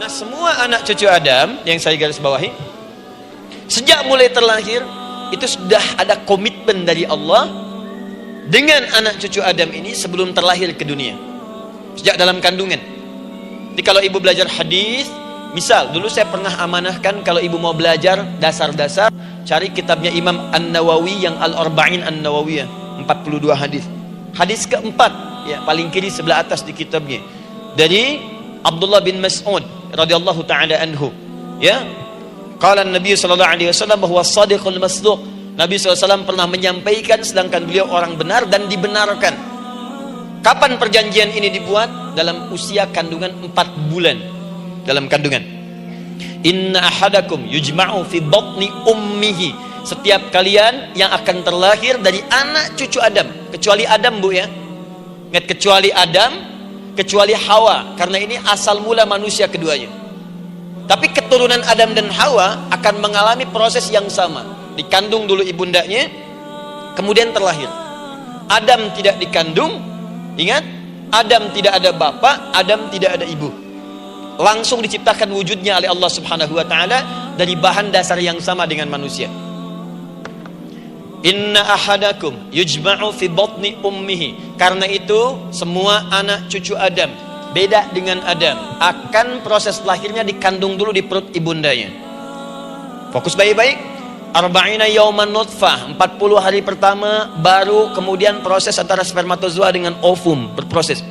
Nah, semua anak cucu Adam yang saya garis bawahi, sejak mulai terlahir itu sudah ada komitmen dari Allah dengan anak cucu Adam ini sebelum terlahir ke dunia, sejak dalam kandungan. Jadi kalau ibu belajar hadis, misal dulu saya pernah amanahkan kalau ibu mau belajar dasar-dasar, cari kitabnya Imam An-Nawawi yang Al-Arba'in An-Nawawiyah, 42 hadis. Hadis keempat, ya paling kiri sebelah atas di kitabnya, dari Abdullah bin Mas'ud radhiyallahu taala anhu, ya. Qala Nabi sallallahu alaihi wasallam bahwa shadiqul masduq. Nabi SAW pernah menyampaikan sedangkan beliau orang benar dan dibenarkan. Kapan perjanjian ini dibuat? Dalam usia kandungan 4 bulan. Dalam kandungan. Inna ahadakum yujma'u fi batni ummihi. Setiap kalian yang akan terlahir dari anak cucu Adam, kecuali Adam, Bu, ya. Ingat, kecuali Adam, kecuali Hawa, karena ini asal mula manusia keduanya. Tapi keturunan Adam dan Hawa akan mengalami proses yang sama. Dikandung dulu ibundanya, kemudian terlahir. Adam tidak dikandung, ingat, Adam tidak ada bapak, Adam tidak ada ibu. Langsung diciptakan wujudnya oleh Allah Subhanahu wa taala dari bahan dasar yang sama dengan manusia. Inna ahadakum yujma'u fi batni ummihi. Karena itu semua anak cucu Adam, beda dengan Adam, akan proses lahirnya dikandung dulu di perut ibundanya. Fokus baik-baik. Arba'ina yauman nutfah, 40 hari pertama baru kemudian proses antara spermatozoa dengan ovum berproses.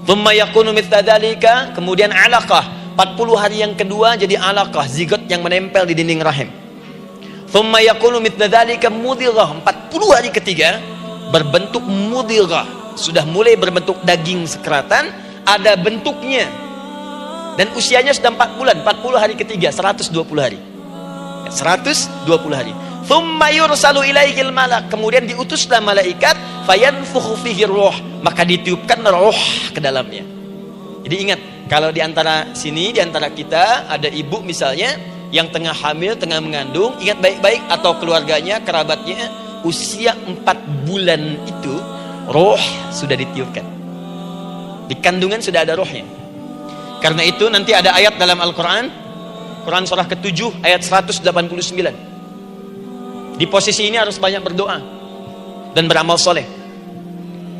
Thumma yakunu mithla dzalika, kemudian alaqah, 40 hari yang kedua jadi alaqah, zigot yang menempel di dinding rahim. Thumma yakunu mithla dzalika mudghah, 40 hari ketiga berbentuk mudghah, sudah mulai berbentuk daging sekeratan, ada bentuknya. Dan usianya sudah 4 bulan, 40 hari ketiga, 120 hari. 120 hari. Thumma yursalu ilaihil malak, kemudian diutuslah malaikat, fayanfukhu fihi ruh, maka ditiupkan roh ke dalamnya. Jadi ingat, kalau di antara sini, di antara kita ada ibu misalnya yang tengah hamil, tengah mengandung, ingat baik-baik, atau keluarganya, kerabatnya, usia 4 bulan itu roh sudah ditiupkan. Di kandungan sudah ada rohnya. Karena itu nanti ada ayat dalam Al-Quran, Quran surah ke-7 ayat 189. Di posisi ini harus banyak berdoa dan beramal soleh.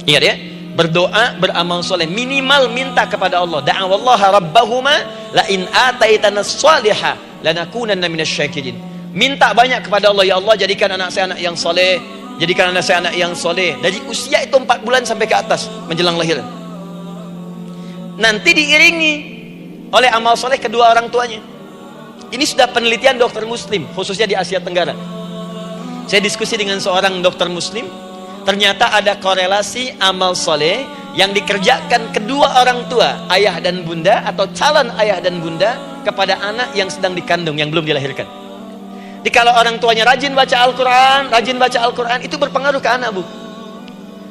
Ingat ya, berdoa, beramal soleh, minimal minta kepada Allah. Da'awallaha rabbahuma la in ataitana shaliha lanakunanna minasyakirin. Minta banyak kepada Allah, ya Allah jadikan anak saya anak yang soleh, jadikan anak saya anak yang soleh. Dari usia itu 4 bulan sampai ke atas menjelang lahiran. Nanti diiringi oleh amal soleh kedua orang tuanya. Ini sudah penelitian dokter muslim, khususnya di Asia Tenggara. Saya diskusi dengan seorang dokter muslim, ternyata ada korelasi amal soleh yang dikerjakan kedua orang tua, ayah dan bunda, atau calon ayah dan bunda, kepada anak yang sedang dikandung, yang belum dilahirkan. Jadi kalau orang tuanya rajin baca Al-Quran, itu berpengaruh ke anak, Bu.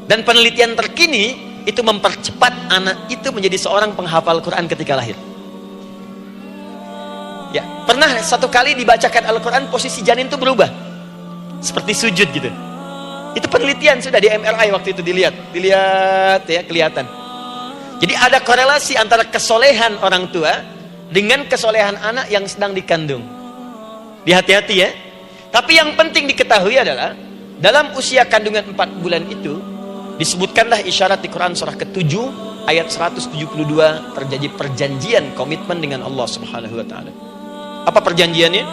Dan penelitian terkini, itu mempercepat anak itu menjadi seorang penghafal Quran ketika lahir. Ya, pernah satu kali dibacakan Al-Quran, posisi janin itu berubah seperti sujud gitu. Itu penelitian sudah di MRI waktu itu dilihat ya, kelihatan. Jadi ada korelasi antara kesolehan orang tua dengan kesolehan anak yang sedang dikandung. Hati-hati ya. Tapi yang penting diketahui adalah dalam usia kandungan 4 bulan itu disebutkanlah isyarat di Quran surah ke-7 ayat 172, terjadi perjanjian komitmen dengan Allah Subhanahu wa taala. Apa perjanjiannya?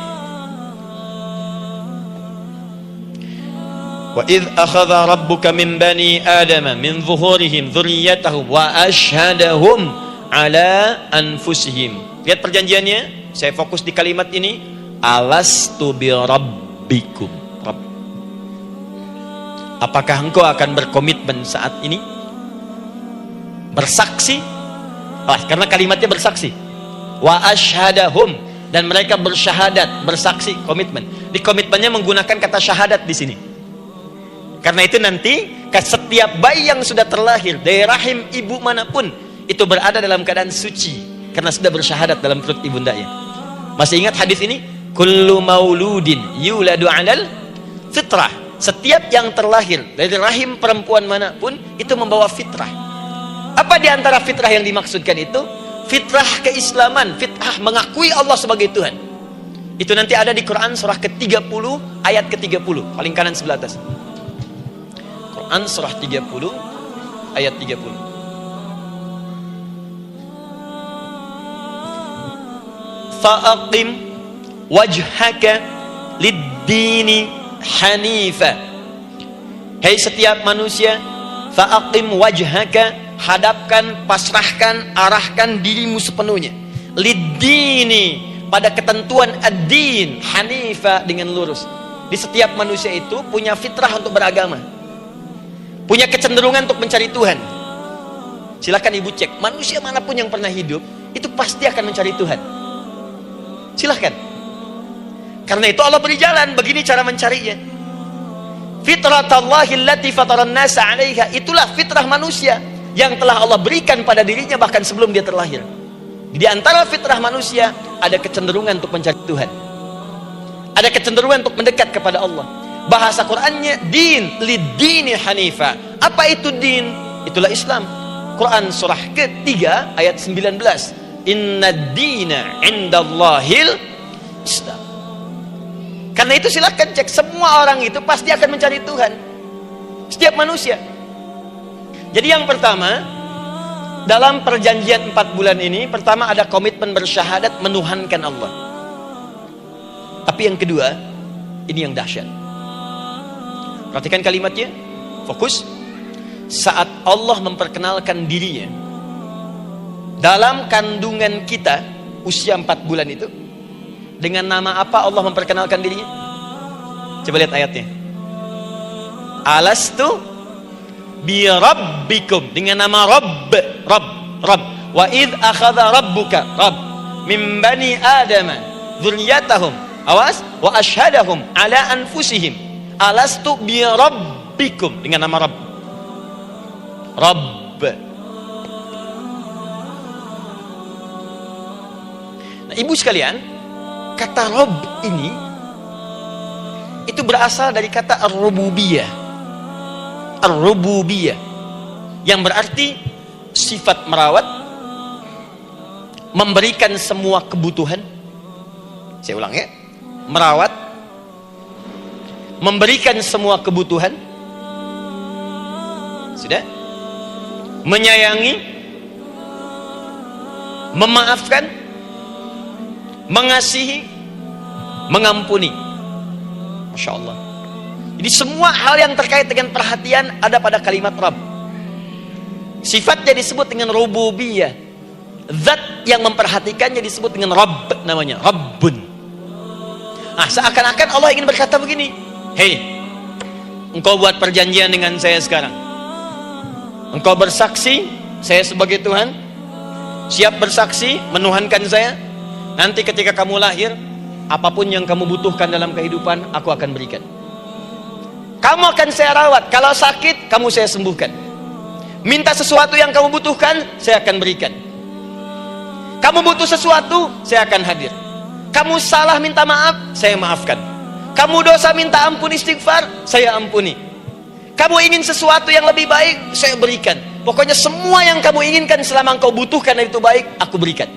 Wa idh akhadha rabbuka min bani adama min zuhurihim dzurriyyatahum wa ashhadahum ala anfusihim. Lihat perjanjiannya, saya fokus di kalimat ini, alastu bi rabbikum. Rabb. Apakah engkau akan berkomitmen saat ini? Bersaksi? Karena kalimatnya bersaksi. Wa ashhadahum, dan mereka bersyahadat, bersaksi, komitmen. Di komitmennya menggunakan kata syahadat di sini. Karena itu nanti setiap bayi yang sudah terlahir dari rahim ibu manapun itu berada dalam keadaan suci karena sudah bersyahadat dalam perut ibundanya. Masih ingat hadis ini? Kullu mauludin yuladu 'alal fitrah. Setiap yang terlahir dari rahim perempuan manapun itu membawa fitrah. Apa di antara fitrah yang dimaksudkan itu? fitrah keislaman, fitrah mengakui Allah sebagai Tuhan. Itu nanti ada di Quran surah ke-30 ayat ke-30, paling kanan sebelah atas. Quran surah 30 ayat 30. Fa'aqim wajhaka lid-dini hanifa. Hei setiap manusia, fa'aqim wajhaka, hadapkan, pasrahkan, arahkan dirimu sepenuhnya. Lid-dini, pada ketentuan ad-din, hanifa, dengan lurus. Di setiap manusia itu punya fitrah untuk beragama, punya kecenderungan untuk mencari Tuhan. Silakan ibu cek, manusia manapun yang pernah hidup itu pasti akan mencari Tuhan. Silahkan. Karena itu Allah beri jalan, begini cara mencarinya. Fitratallahi allati fataran nasa 'alaiha, itulah fitrah manusia yang telah Allah berikan pada dirinya bahkan sebelum dia terlahir. Di antara fitrah manusia ada kecenderungan untuk mencari Tuhan, ada kecenderungan untuk mendekat kepada Allah. Bahasa Qur'annya din, lid-dini hanifa. Apa itu din? Itulah Islam. Quran surah ke-3 ayat 19. Inna dina indallahil Islam. Karena itu silakan cek, semua orang itu pasti akan mencari Tuhan, setiap manusia. Jadi yang pertama, dalam perjanjian 4 bulan ini, pertama ada komitmen bersyahadat menuhankan Allah. Tapi yang kedua, ini yang dahsyat. Perhatikan kalimatnya, fokus. Saat Allah memperkenalkan dirinya dalam kandungan kita, usia 4 bulan itu, dengan nama apa Allah memperkenalkan dirinya? Coba lihat ayatnya. Alastu bi rabbikum, dengan nama Rabb, Rabb. Wa id akhadha rabbuka, Rabb, min bani adama dzurriyyatahum, awas, wa ashhadahum ala anfusihim. Alastu bi rabbikum, dengan nama Rabb. Rabb. Nah, ibu sekalian, kata Rabb ini itu berasal dari kata ar-rububiyah. Ar-rububiyah yang berarti sifat merawat, memberikan semua kebutuhan. Saya ulang ya, merawat, memberikan semua kebutuhan, sudah, menyayangi, memaafkan, mengasihi, mengampuni. Masya Allah. Jadi semua hal yang terkait dengan perhatian ada pada kalimat Rabb. Sifatnya disebut dengan rububiyah. Zat yang memperhatikannya disebut dengan Rabb, namanya Rabbun. Nah, seakan-akan Allah ingin berkata begini, hei, engkau buat perjanjian dengan saya sekarang. Engkau bersaksi saya sebagai Tuhan, siap bersaksi menuhankan saya. Nanti ketika kamu lahir, apapun yang kamu butuhkan dalam kehidupan, aku akan berikan. Kamu akan saya rawat. Kalau sakit, kamu saya sembuhkan. Minta sesuatu yang kamu butuhkan, saya akan berikan. Kamu butuh sesuatu, saya akan hadir. Kamu salah minta maaf, saya maafkan. Kamu dosa minta ampun istighfar, saya ampuni. Kamu ingin sesuatu yang lebih baik, saya berikan. Pokoknya semua yang kamu inginkan selama engkau butuhkan itu baik, aku berikan.